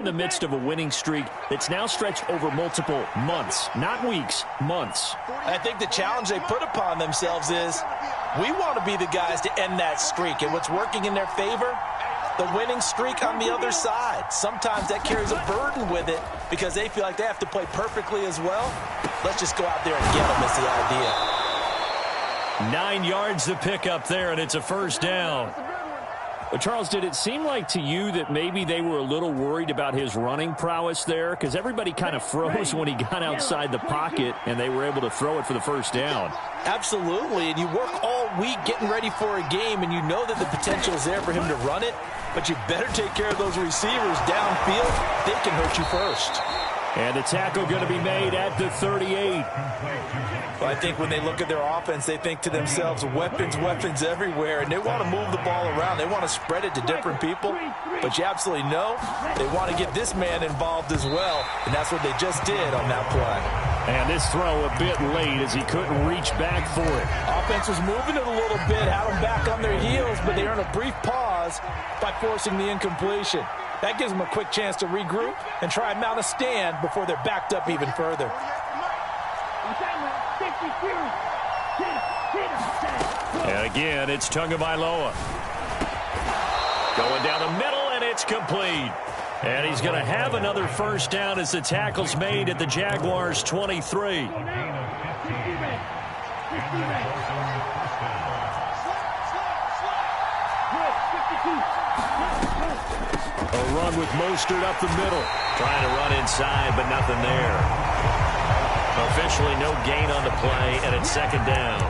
In the midst of a winning streak that's now stretched over multiple months, not weeks, months. I think the challenge they put upon themselves is we want to be the guys to end that streak. And what's working in their favor? The winning streak on the other side. Sometimes that carries a burden with it because they feel like they have to play perfectly as well. Let's just go out there and get them is the idea. 9 yards to pick up there, and it's a first down. But Charles, did it seem like to you that maybe they were a little worried about his running prowess there? Because everybody kind of froze when he got outside the pocket, and they were able to throw it for the first down. Absolutely, and you work all week getting ready for a game, and you know that the potential is there for him to run it, but you better take care of those receivers downfield. They can hurt you first. And the tackle going to be made at the 38. Well, I think when they look at their offense, they think to themselves, weapons, weapons everywhere, and they want to move the ball around. They want to spread it to different people, but you absolutely know they want to get this man involved as well, and that's what they just did on that play. And this throw a bit late as he couldn't reach back for it. Offense was moving it a little bit, had them back on their heels, but they earn a brief pause by forcing the incompletion. That gives them a quick chance to regroup and try and mount a stand before they're backed up even further. And again, it's Tagovailoa. Going down the middle, and it's complete. And he's going to have another first down as the tackle's made at the Jaguars' 23. A run with Mostert up the middle. Trying to run inside, but nothing there. Officially no gain on the play, and it's second down.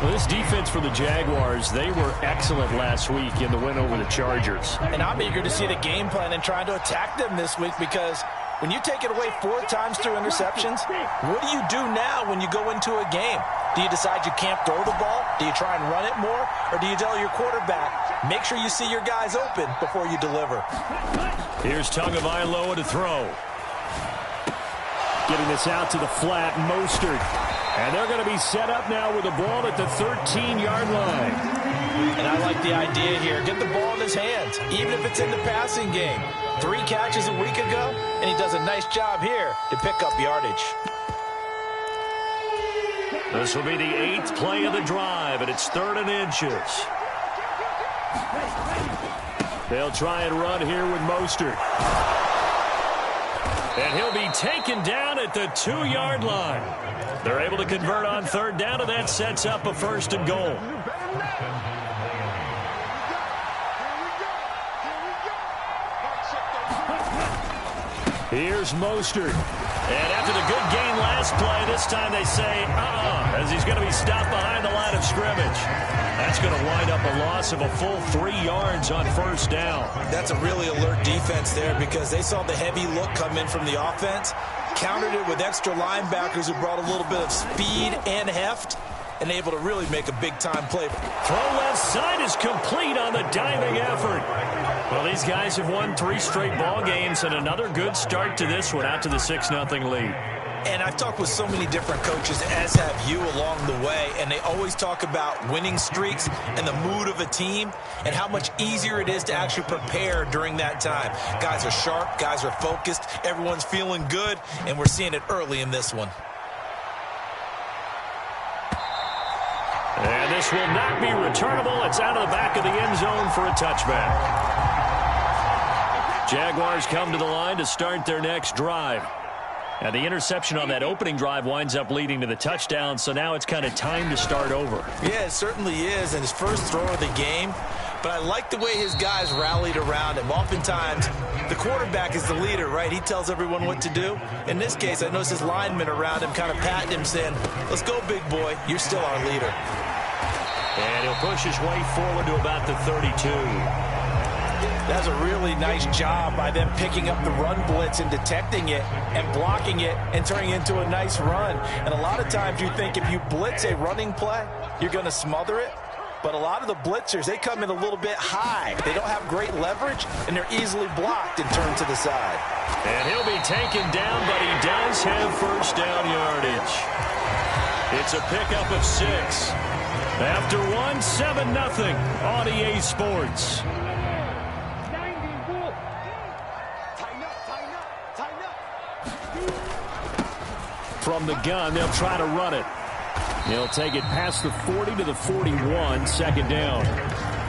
Well, this defense for the Jaguars, they were excellent last week in the win over the Chargers. And I'm eager to see the game plan and trying to attack them this week because when you take it away 4 times through interceptions, what do you do now when you go into a game? Do you decide you can't throw the ball? Do you try and run it more? Or do you tell your quarterback, make sure you see your guys open before you deliver? Here's Tagovailoa to throw. Getting this out to the flat, Mostert. And they're going to be set up now with the ball at the 13-yard line. And I like the idea here. Get the ball in his hands, even if it's in the passing game. 3 catches a week ago, and he does a nice job here to pick up yardage. This will be the 8th play of the drive, and it's 3rd and inches. They'll try and run here with Mostert. And he'll be taken down at the 2-yard line. They're able to convert on 3rd down, and that sets up a 1st and goal. Here's Mostert. And after the good gain last play, this time they say, as he's going to be stopped behind the line of scrimmage. That's going to wind up a loss of a full 3 yards on 1st down. That's a really alert defense there because they saw the heavy look come in from the offense, countered it with extra linebackers who brought a little bit of speed and heft, and able to really make a big-time play. Throw left side is complete on the diving effort. Well, these guys have won 3 straight ball games, and another good start to this one out to the 6-0 lead. And I've talked with so many different coaches, as have you, along the way, and they always talk about winning streaks and the mood of a team and how much easier it is to actually prepare during that time. Guys are sharp, guys are focused, everyone's feeling good, and we're seeing it early in this one. And this will not be returnable. It's out of the back of the end zone for a touchback. Jaguars come to the line to start their next drive. And the interception on that opening drive winds up leading to the touchdown, so now it's kind of time to start over. Yeah, it certainly is, and his first throw of the game. But I like the way his guys rallied around him. Oftentimes, the quarterback is the leader, right? He tells everyone what to do. In this case, I noticed his linemen around him kind of patting him, saying, let's go, big boy. You're still our leader. And he'll push his way forward to about the 32. That's a really nice job by them picking up the run blitz and detecting it and blocking it and turning it into a nice run. And a lot of times you think if you blitz a running play, you're going to smother it. But a lot of the blitzers, they come in a little bit high. They don't have great leverage, and they're easily blocked and turned to the side. And he'll be taken down, but he does have first down yardage. It's a pickup of 6. After 7-0 on EA Sports. From the gun, they'll try to run it. He'll take it past the 40 to the 41, second down.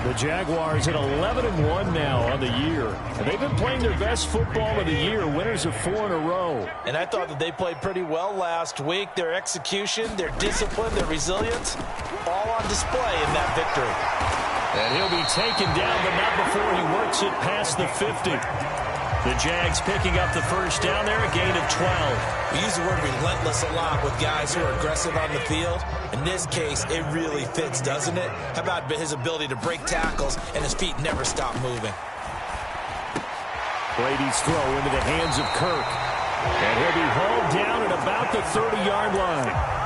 The Jaguars at 11-1 now on the year. And they've been playing their best football of the year, winners of 4 in a row. And I thought that they played pretty well last week. Their execution, their discipline, their resilience, all on display in that victory. And he'll be taken down, but not before he works it past the 50. The Jags picking up the first down there, a gain of 12. We use the word relentless a lot with guys who are aggressive on the field. In this case, it really fits, doesn't it? How about his ability to break tackles and his feet never stop moving? Brady's throw into the hands of Kirk. And he'll be hauled down at about the 30-yard line.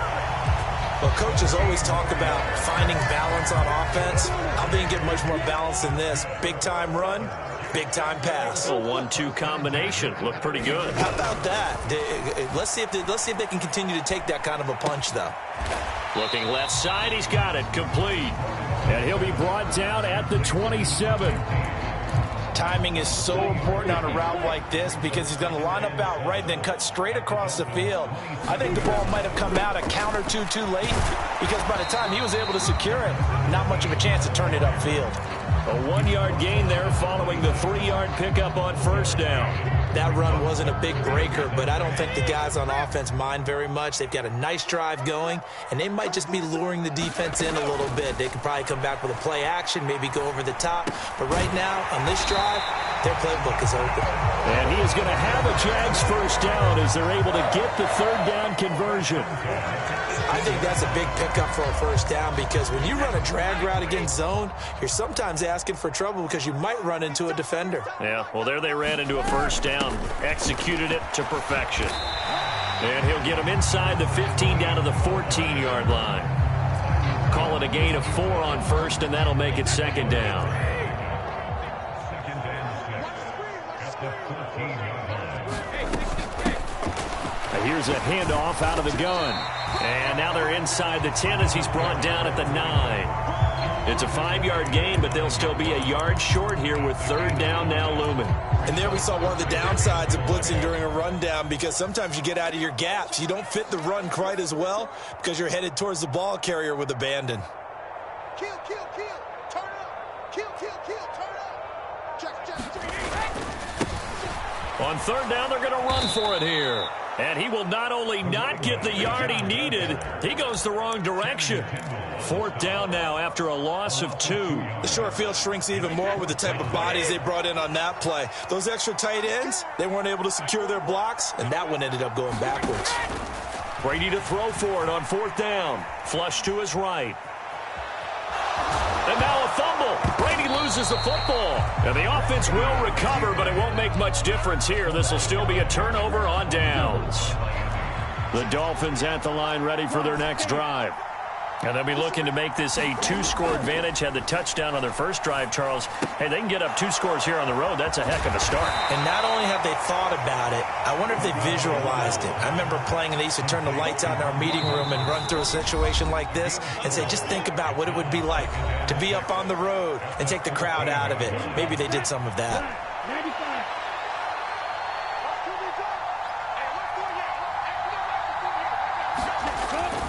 Well, coaches always talk about finding balance on offense. I think get much more balance than this. Big-time run, big-time pass. A 1-2 combination. Looked pretty good. How about that? Let's see if they can continue to take that kind of a punch, though. Looking left side, he's got it. Complete. And he'll be brought down at the 27. Timing is so important on a route like this because he's going to line up out right, then cut straight across the field. I think the ball might have come out a count or two too late because by the time he was able to secure it, not much of a chance to turn it upfield. A 1-yard gain there following the 3-yard pickup on first down. That run wasn't a big breaker, but I don't think the guys on offense mind very much. They've got a nice drive going, and they might just be luring the defense in a little bit. They could probably come back with a play action, maybe go over the top. But right now, on this drive, their playbook is open. And he is going to have a Jags first down as they're able to get the third down conversion. I think that's a big pickup for a first down because when you run a drag route against zone, you're sometimes asking for trouble because you might run into a defender. Yeah, well, there they ran into a first down, executed it to perfection. And he'll get him inside the 15 down to the 14-yard line. Call it a gain of 4 on first, and that'll make it second down. Here's a handoff out of the gun. And now they're inside the 10 as he's brought down at the 9. It's a 5-yard gain, but they'll still be a yard short here with third down now looming. And there we saw one of the downsides of blitzing during a rundown because sometimes you get out of your gaps. You don't fit the run quite as well because you're headed towards the ball carrier with abandon. Kill, kill, kill. Turn up. Kill, kill, kill. Turn up. Check. On third down, they're going to run for it here. And he will not only not get the yard he needed, he goes the wrong direction. Fourth down now after a loss of 2. The short field shrinks even more with the type of bodies they brought in on that play. Those extra tight ends, they weren't able to secure their blocks, and that one ended up going backwards. Brady to throw for it on fourth down. Flush to his right. And now a fumble. Brady loses the football. And the offense will recover, but it won't make much difference here. This will still be a turnover on downs. The Dolphins at the line ready for their next drive. And they'll be looking to make this a 2-score advantage. Had the touchdown on their first drive, Charles. Hey, they can get up 2 scores here on the road. That's a heck of a start. And not only have they thought about it, I wonder if they visualized it. I remember playing and they used to turn the lights out in our meeting room and run through a situation like this and say, just think about what it would be like to be up on the road and take the crowd out of it. Maybe they did some of that.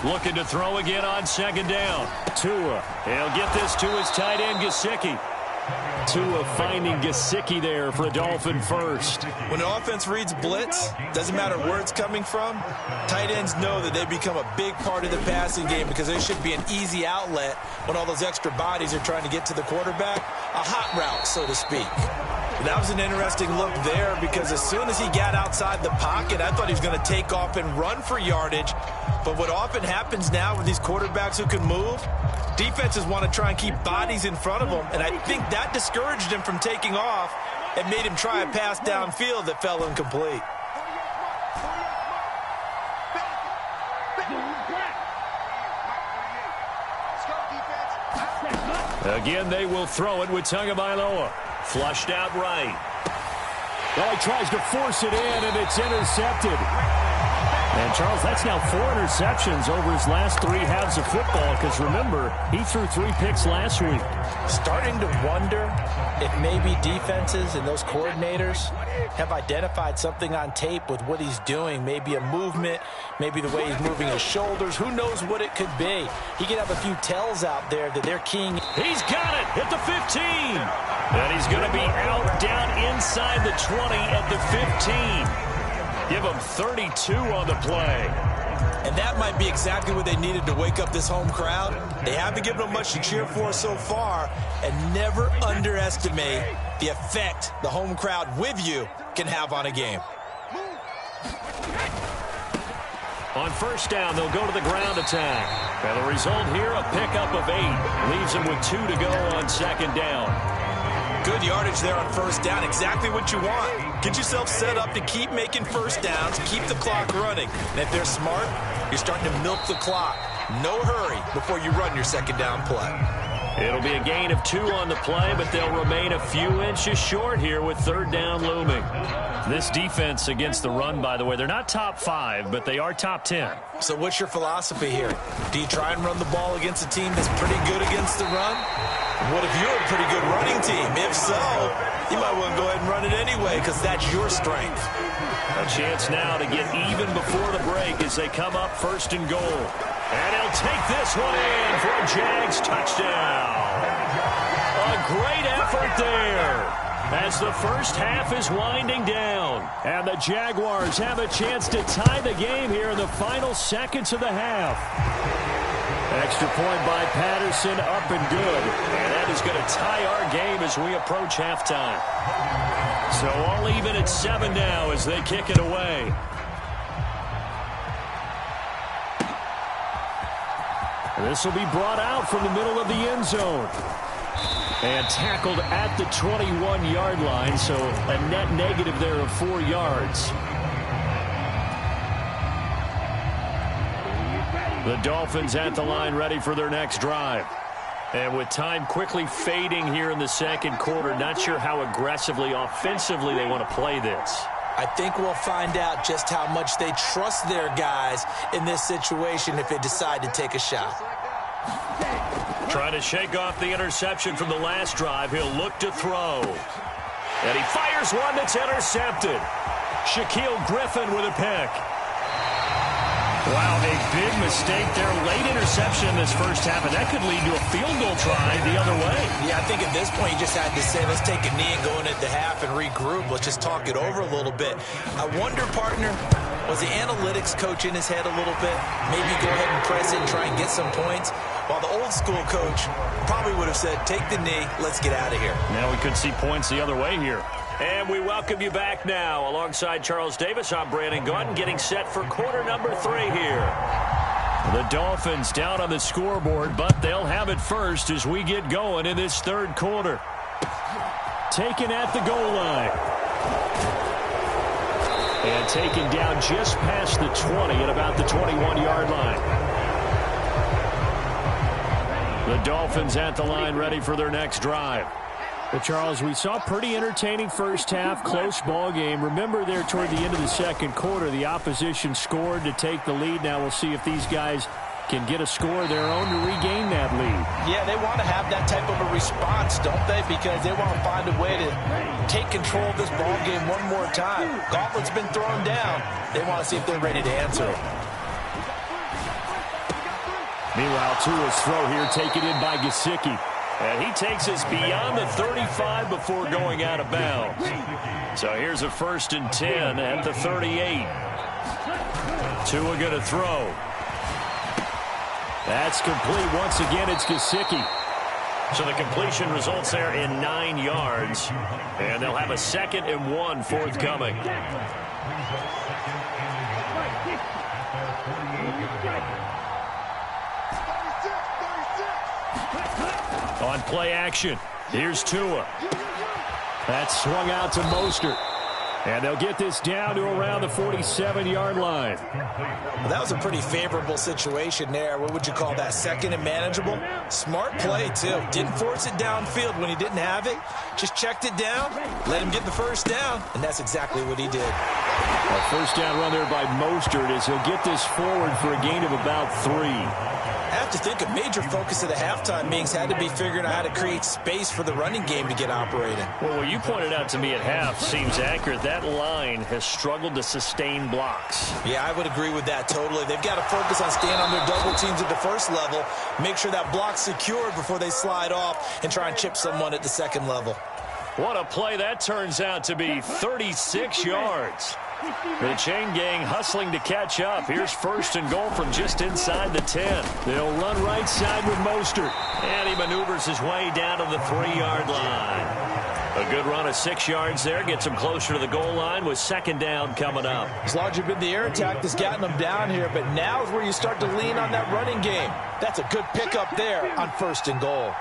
Looking to throw again on second down. Tua. He'll get this to his tight end, Gesicki. Tua finding Gesicki there for a Dolphin first. When an offense reads blitz, doesn't matter where it's coming from, tight ends know that they become a big part of the passing game because there should be an easy outlet when all those extra bodies are trying to get to the quarterback. A hot route, so to speak. That was an interesting look there because as soon as he got outside the pocket, I thought he was going to take off and run for yardage. But what often happens now with these quarterbacks who can move, defenses want to try and keep bodies in front of them, and I think that discouraged him from taking off and made him try a pass downfield that fell incomplete. Again, they will throw it with Tagovailoa. Flushed out right. Well, he tries to force it in, and it's intercepted. And, Charles, that's now 4 interceptions over his last 3 halves of football because, remember, he threw 3 picks last week. Starting to wonder if maybe defenses and those coordinators have identified something on tape with what he's doing. Maybe a movement, maybe the way he's moving his shoulders. Who knows what it could be? He could have a few tells out there that they're keying. He's got it at the 15. And he's going to be out down inside the 20 at the 15. Give him 32 on the play. And that might be exactly what they needed to wake up this home crowd. They haven't given them much to cheer for so far, and never underestimate the effect the home crowd with you can have on a game. On first down, they'll go to the ground attack. And the result here, a pickup of 8. Leaves them with 2 to go on second down. Good yardage there on first down. Exactly what you want. Get yourself set up to keep making first downs, keep the clock running. And if they're smart, you're starting to milk the clock. No hurry before you run your second down play. It'll be a gain of 2 on the play, but they'll remain a few inches short here with third down looming. This defense against the run, by the way, they're not top 5, but they are top 10. So what's your philosophy here? Do you try and run the ball against a team that's pretty good against the run? What if you're a pretty good running team? If so, you might want to go ahead and run it anyway because that's your strength. A chance now to get even before the break as they come up first and goal. And he'll take this one in for a Jags touchdown. A great effort there as the first half is winding down. And the Jaguars have a chance to tie the game here in the final seconds of the half. Extra point by Patterson, up and good. And that is going to tie our game as we approach halftime. So all even at 7 now as they kick it away. This will be brought out from the middle of the end zone. And tackled at the 21-yard line, so a net negative there of 4 yards. The Dolphins at the line ready for their next drive. And with time quickly fading here in the second quarter, not sure how aggressively, offensively they want to play this. I think we'll find out just how much they trust their guys in this situation if they decide to take a shot. Trying to shake off the interception from the last drive. He'll look to throw. And he fires one that's intercepted. Shaquill Griffin with a pick. Wow, a big mistake there. Late interception in this first half, and that could lead to a field goal try the other way. Yeah, I think at this point you just had to say, let's take a knee and go into the half and regroup. Let's just talk it over a little bit. I wonder, partner, was the analytics coach in his head a little bit? Maybe go ahead and press it and try and get some points? While the old school coach probably would have said, take the knee, let's get out of here. Now we could see points the other way here. And we welcome you back now. Alongside Charles Davis, I'm Brandon Gaudin, getting set for quarter number 3 here. The Dolphins down on the scoreboard, but they'll have it first as we get going in this third quarter. Taken at the goal line. And taken down just past the 20 at about the 21-yard line. The Dolphins at the line ready for their next drive. Well, Charles, we saw a pretty entertaining first half, close ball game. Remember there toward the end of the second quarter, the opposition scored to take the lead. Now we'll see if these guys can get a score of their own to regain that lead. Yeah, they want to have that type of a response, don't they? Because they want to find a way to take control of this ball game one more time. Gauntlet's been thrown down. They want to see if they're ready to answer it. Meanwhile, Tua's throw here taken in by Gesicki. And he takes us beyond the 35 before going out of bounds. So here's a 1st and 10 at the 38. Tua going to throw. That's complete. Once again, it's Gesicki. So the completion results there in 9 yards. And they'll have a 2nd and 1 forthcoming. On play action, here's Tua. That's swung out to Mostert. And they'll get this down to around the 47-yard line. Well, that was a pretty favorable situation there. What would you call that? 2nd and manageable? Smart play, too. Didn't force it downfield when he didn't have it. Just checked it down, let him get the first down, and that's exactly what he did. A first down run there by Mostert as he'll get this forward for a gain of about 3. I have to think a major focus of the halftime meetings had to be figuring out how to create space for the running game to get operating. Well, what you pointed out to me at half seems accurate. That line has struggled to sustain blocks. Yeah, I would agree with that totally. They've got to focus on staying on their double teams at the first level, make sure that block's secured before they slide off and try and chip someone at the second level. What a play that turns out to be. 36 yards. The chain gang hustling to catch up. Here's first and goal from just inside the 10. They'll run right side with Mostert. And he maneuvers his way down to the 3-yard line. A good run of 6 yards there. Gets him closer to the goal line with second down coming up. It's largely been the air attack that's gotten them down here, but now is where you start to lean on that running game. That's a good pickup there on first and goal.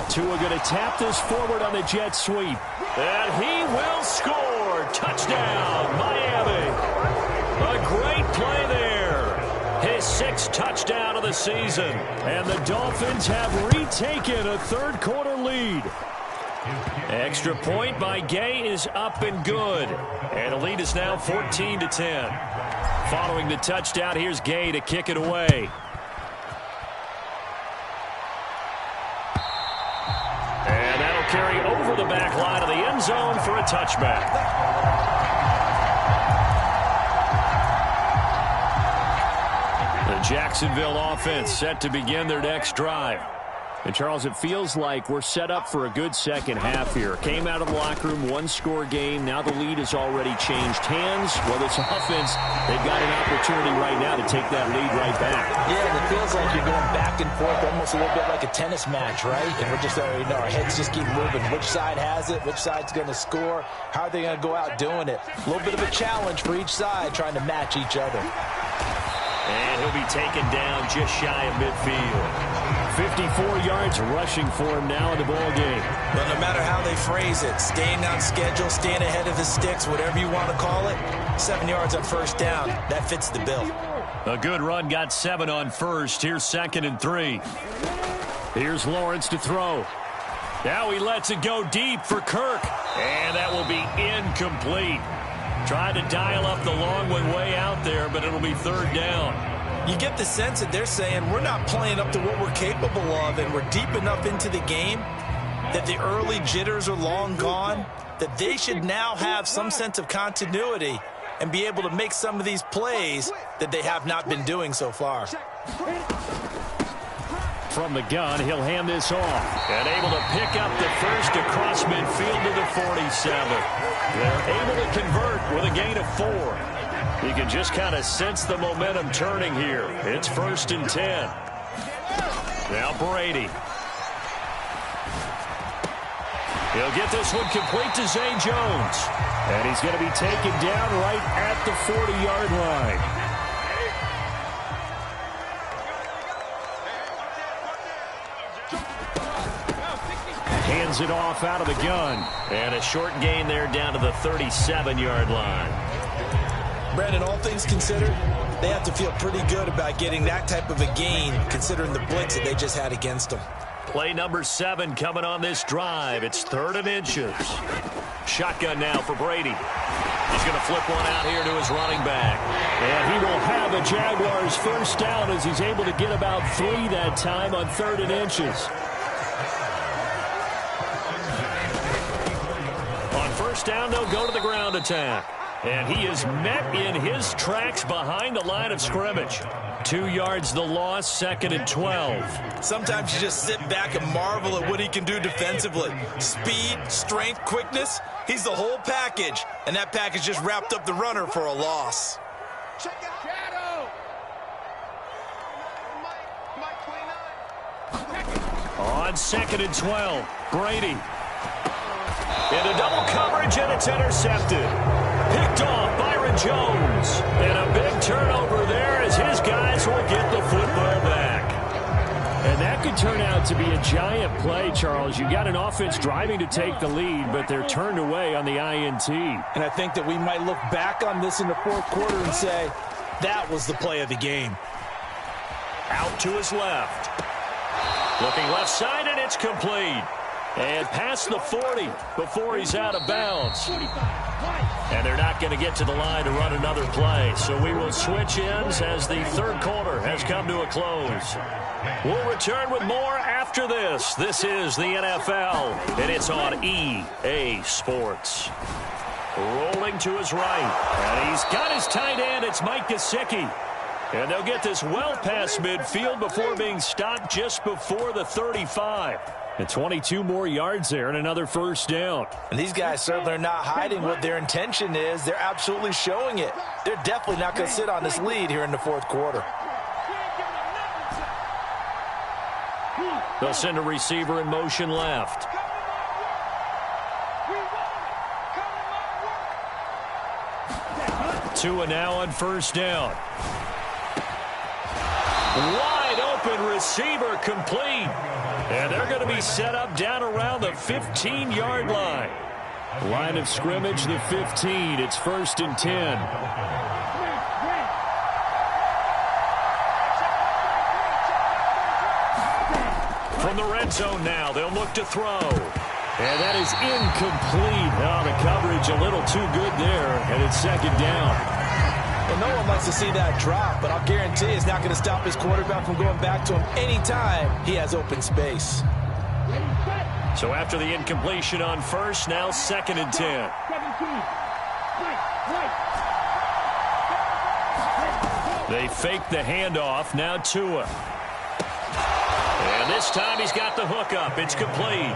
Tua going to tap this forward on the jet sweep. And he will score. Touchdown, Miami. A great play there. His 6th touchdown of the season. And the Dolphins have retaken a third-quarter lead. Extra point by Gay is up and good. And the lead is now 14-10. Following the touchdown, here's Gay to kick it away. And that'll carry over the back line of the end zone for a touchback. The Jacksonville offense set to begin their next drive. And, Charles, it feels like we're set up for a good second half here. Came out of the locker room, one-score game. Now the lead has already changed hands. Well, this offense, they've got an opportunity right now to take that lead right back. Yeah, and it feels like you're going back and forth almost a little bit like a tennis match, right? And we're just, our heads just keep moving. Which side has it? Which side's going to score? How are they going to go out doing it? A little bit of a challenge for each side trying to match each other. And he'll be taken down just shy of midfield. 54 yards rushing for him now in the ball game. But no matter how they phrase it, staying on schedule, staying ahead of the sticks, whatever you want to call it, 7 yards on first down, that fits the bill. A good run, got 7 on first. Here's 2nd and 3. Here's Lawrence to throw. Now he lets it go deep for Kirk. And that will be incomplete. Tried to dial up the long one way out there, but it'll be third down. You get the sense that they're saying we're not playing up to what we're capable of, and we're deep enough into the game that the early jitters are long gone, that they should now have some sense of continuity and be able to make some of these plays that they have not been doing so far. From the gun, he'll hand this off. And able to pick up the first across midfield to the 47. They're able to convert with a gain of 4. You can just kind of sense the momentum turning here. It's 1st and 10. Now Brady. He'll get this one complete to Zay Jones. And he's going to be taken down right at the 40-yard line. Hands it off out of the gun. And a short gain there down to the 37-yard line. Brandon, all things considered, they have to feel pretty good about getting that type of a gain considering the blitz that they just had against them. Play number 7 coming on this drive. It's 3rd and inches. Shotgun now for Brady. He's going to flip one out here to his running back. And he will have the Jaguars first down as he's able to get about 3 that time on 3rd and inches. On first down, they'll go to the ground attack. And he is met in his tracks behind the line of scrimmage. 2 yards the loss, 2nd and 12. Sometimes you just sit back and marvel at what he can do defensively. Speed, strength, quickness, he's the whole package. And that package just wrapped up the runner for a loss. On 2nd and 12, Brady. Into double coverage, and it's intercepted. Picked off Byron Jones. And a big turnover there as his guys will get the football back. And that could turn out to be a giant play, Charles. You got an offense driving to take the lead, but they're turned away on the INT. And I think that we might look back on this in the 4th quarter and say, that was the play of the game. Out to his left. Looking left side, and it's complete. And past the 40 before he's out of bounds. And they're not going to get to the line to run another play. So we will switch ends as the third quarter has come to a close. We'll return with more after this. This is the NFL, and it's on EA Sports. Rolling to his right, and he's got his tight end. It's Mike Gesicki. And they'll get this well past midfield before being stopped just before the 35. And 22 more yards there and another first down. And these guys certainly are not hiding what their intention is. They're absolutely showing it. They're definitely not going to sit on this lead here in the fourth quarter. They'll send a receiver in motion left. Tua now on first down. Wide open receiver complete. And they're going to be set up down around the 15-yard line. Line of scrimmage, the 15. It's 1st and 10. From the red zone now, they'll look to throw. And that is incomplete. Oh, the coverage a little too good there, and it's 2nd down. Well, no one likes to see that drop, but I'll guarantee it's not going to stop his quarterback from going back to him anytime he has open space. So after the incompletion on first, now 2nd and 10. They fake the handoff, now Tua. And this time he's got the hook up. It's complete.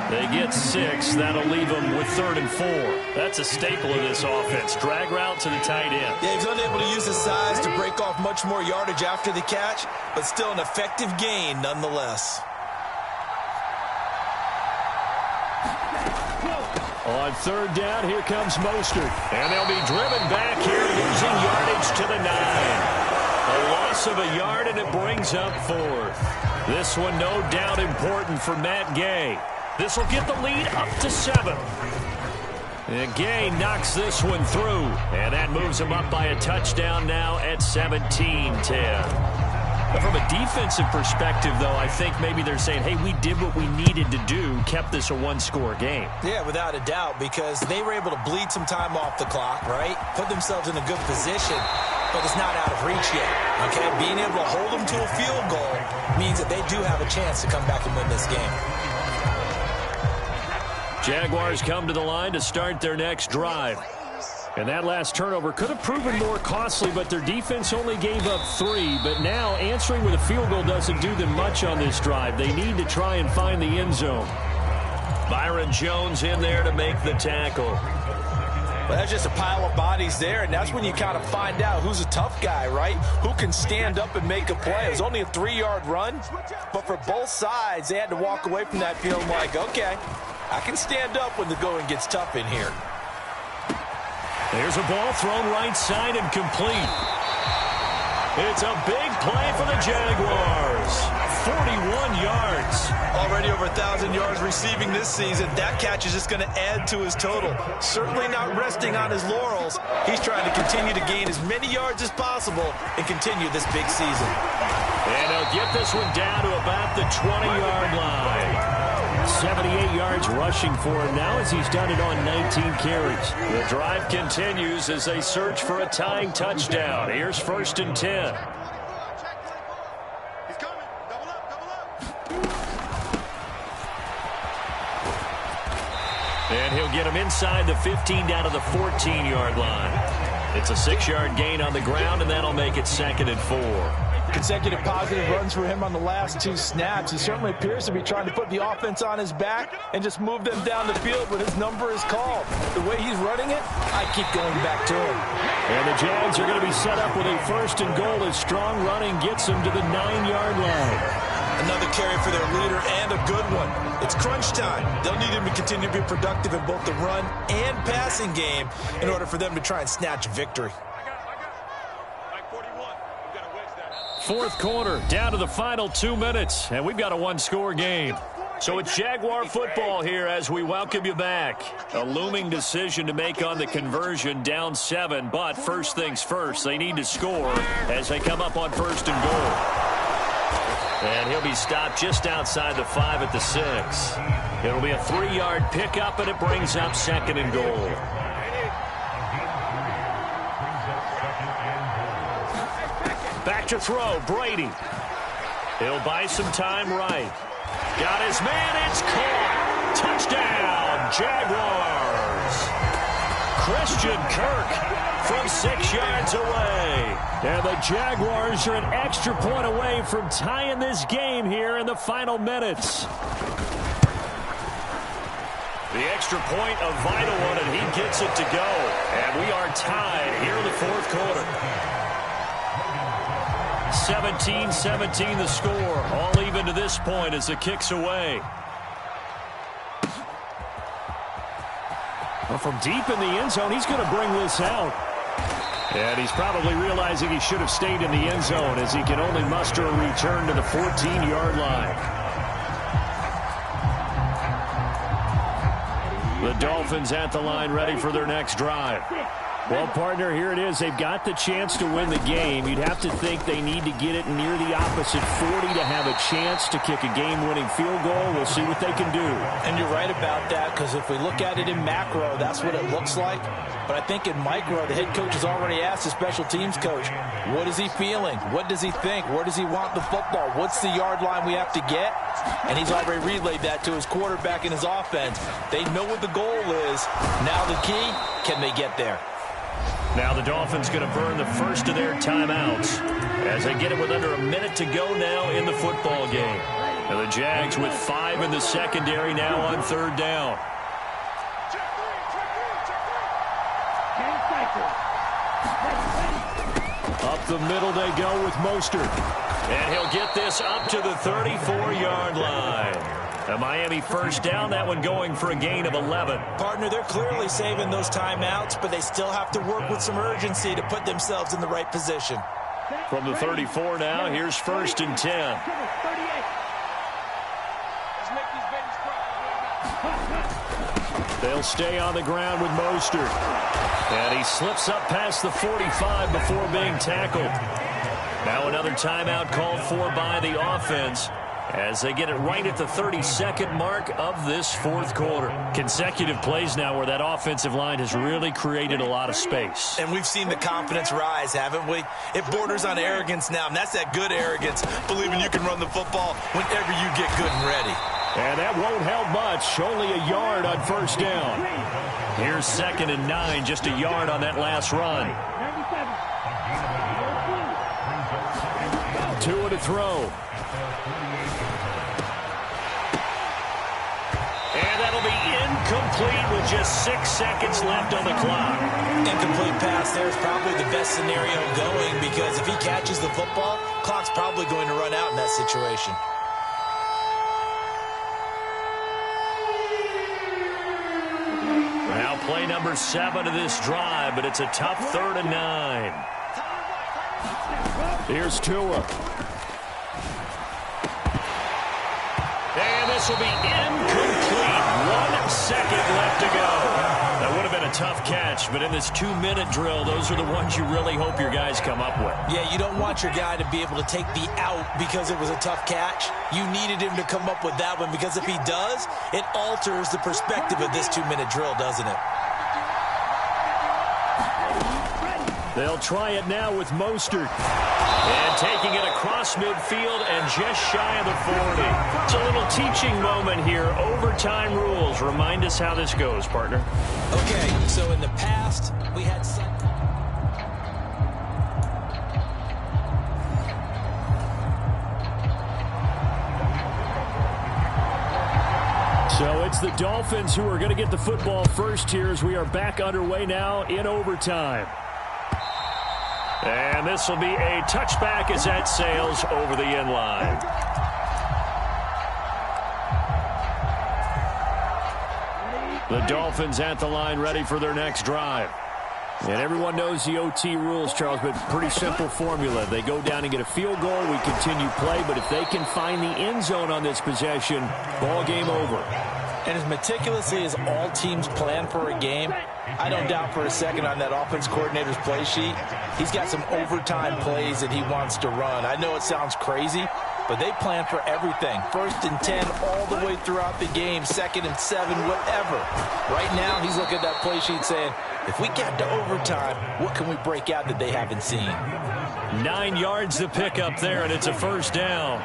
They get 6. That'll leave them with 3rd and 4. That's a staple of this offense. Drag route to the tight end. Yeah, he's unable to use his size to break off much more yardage after the catch, but still an effective gain nonetheless. On 3rd down, here comes Mostert. And they'll be driven back here, losing yardage to the 9. A loss of a yard, and it brings up 4th. This one no doubt important for Matt Gay. This will get the lead up to 7. And Gay knocks this one through. And that moves him up by a touchdown now at 17-10. But from a defensive perspective, though, I think maybe they're saying, hey, we did what we needed to do, kept this a one-score game. Yeah, without a doubt, because they were able to bleed some time off the clock, right? Put themselves in a good position, but it's not out of reach yet, okay? Being able to hold them to a field goal means that they do have a chance to come back and win this game. Jaguars come to the line to start their next drive. And that last turnover could have proven more costly, but their defense only gave up 3. But now answering with a field goal doesn't do them much on this drive. They need to try and find the end zone. Byron Jones in there to make the tackle. Well, that's just a pile of bodies there, and that's when you kind of find out who's a tough guy, right? Who can stand up and make a play. It was only a 3-yard run, but for both sides, they had to walk away from that feeling like, okay, I can stand up when the going gets tough in here. There's a ball thrown right side and complete. It's a big play for the Jaguars. 41 yards. Already over 1,000 yards receiving this season. That catch is just going to add to his total. Certainly not resting on his laurels. He's trying to continue to gain as many yards as possible and continue this big season. And he'll get this one down to about the 20-yard line. 78 yards rushing for him now as he's done it on 19 carries. The drive continues as they search for a tying touchdown. Here's 1st and 10. And he'll get him inside the 15 down to the 14-yard line. It's a 6-yard gain on the ground, and that'll make it 2nd and 4. Consecutive positive runs for him on the last 2 snaps. He certainly appears to be trying to put the offense on his back and just move them down the field when his number is called. The way he's running it, I keep going back to him. And the Jags are going to be set up with a 1st and goal as strong running gets them to the 9-yard line. Another carry for their leader and a good one. It's crunch time. They'll need him to continue to be productive in both the run and passing game in order for them to try and snatch a victory. 4th quarter, down to the final 2 minutes, and we've got a one-score game. So it's Jaguar football here as we welcome you back. A looming decision to make on the conversion, down 7, but first things first, they need to score as they come up on 1st and goal. And he'll be stopped just outside the 5 at the 6. It'll be a 3-yard pickup, and it brings up 2nd and goal. Back to throw, Brady. He'll buy some time right. Got his man, it's caught. Touchdown, Jaguars. Christian Kirk from 6 yards away. And the Jaguars are an extra point away from tying this game here in the final minutes. The extra point, a vital one, and he gets it to go. And we are tied here in the 4th quarter. 17-17 the score. All even to this point as the kick's away. Well, from deep in the end zone, he's going to bring this out. And he's probably realizing he should have stayed in the end zone as he can only muster a return to the 14-yard line. The Dolphins at the line ready for their next drive. Well, partner, here it is. They've got the chance to win the game. You'd have to think they need to get it near the opposite 40 to have a chance to kick a game-winning field goal. We'll see what they can do. And you're right about that, because if we look at it in macro, that's what it looks like. But I think in micro, the head coach has already asked the special teams coach, what is he feeling? What does he think? Where does he want the football? What's the yard line we have to get? And he's already relayed that to his quarterback and his offense. They know what the goal is. Now the key, can they get there? Now the Dolphins going to burn the first of their timeouts as they get it with under a minute to go now in the football game. And the Jags with 5 in the secondary now on 3rd down. Up the middle they go with Mostert. And he'll get this up to the 34-yard line. A Miami first down, that one going for a gain of 11. Partner, they're clearly saving those timeouts, but they still have to work with some urgency to put themselves in the right position. From the 34 now, here's 1st and 10. They'll stay on the ground with Mostert. And he slips up past the 45 before being tackled. Now another timeout called for by the offense as they get it right at the 32nd mark of this 4th quarter. Consecutive plays now where that offensive line has really created a lot of space. And we've seen the confidence rise, haven't we? It borders on arrogance now, and that's that good arrogance, believing you can run the football whenever you get good and ready. And that won't help much. Only a yard on 1st down. Here's 2nd and 9, just a yard on that last run. 2 to throw. And that'll be incomplete with just 6 seconds left on the clock. Incomplete pass there is probably the best scenario going, because if he catches the football, clock's probably going to run out in that situation. Now play number 7 of this drive, but it's a tough 3rd and 9. Here's Tua. And this will be incomplete. 1 second left to go. That would have been a tough catch, but in this 2-minute drill, those are the ones you really hope your guys come up with. Yeah, you don't want your guy to be able to take the out because it was a tough catch. You needed him to come up with that one, because if he does, it alters the perspective of this 2-minute drill, doesn't it? They'll try it now with Mostert. And taking it across midfield and just shy of the 40. It's a little teaching moment here. Overtime rules. Remind us how this goes, partner. Okay, so in the past, we had some... So it's the Dolphins who are going to get the football first here as we are back underway now in overtime. And this will be a touchback as that sails over the end line. The Dolphins at the line ready for their next drive. And everyone knows the OT rules, Charles, but pretty simple formula. They go down and get a field goal, we continue play, but if they can find the end zone on this possession, ball game over. And as meticulously as all teams plan for a game, I don't doubt for a second on that offense coordinator's play sheet, he's got some overtime plays that he wants to run. I know it sounds crazy, but they plan for everything. 1st and 10 all the way throughout the game, 2nd and 7, whatever. Right now, he's looking at that play sheet saying, if we get to overtime, what can we break out that they haven't seen? 9 yards to pick up there, and it's a 1st down.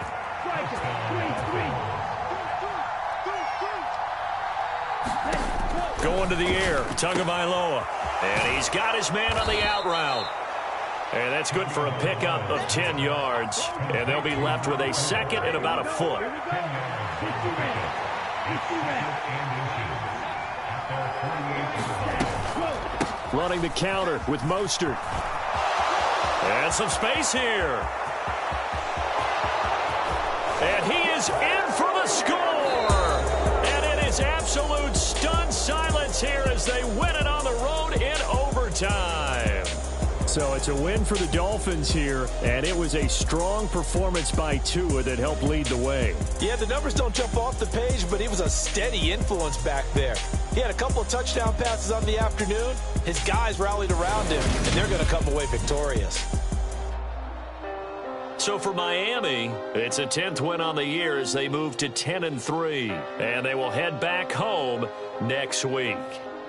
Going to the air, Tagovailoa. And he's got his man on the out route. And that's good for a pickup of 10 yards. And they'll be left with a 2nd and about a foot. Running the counter with Mostert. And some space here. And he is in for the score. And it is absolute stunned silence here as they win it on the road in overtime. So it's a win for the Dolphins here, and it was a strong performance by Tua that helped lead the way. Yeah, the numbers don't jump off the page, but he was a steady influence back there. He had a couple of touchdown passes on the afternoon. His guys rallied around him, and they're going to come away victorious. So for Miami, it's a 10th win on the year as they move to 10-3, and they will head back home next week.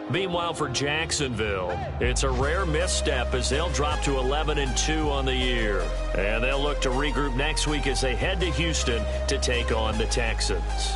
Meanwhile, for Jacksonville, it's a rare misstep as they'll drop to 11-2 on the year. And they'll look to regroup next week as they head to Houston to take on the Texans.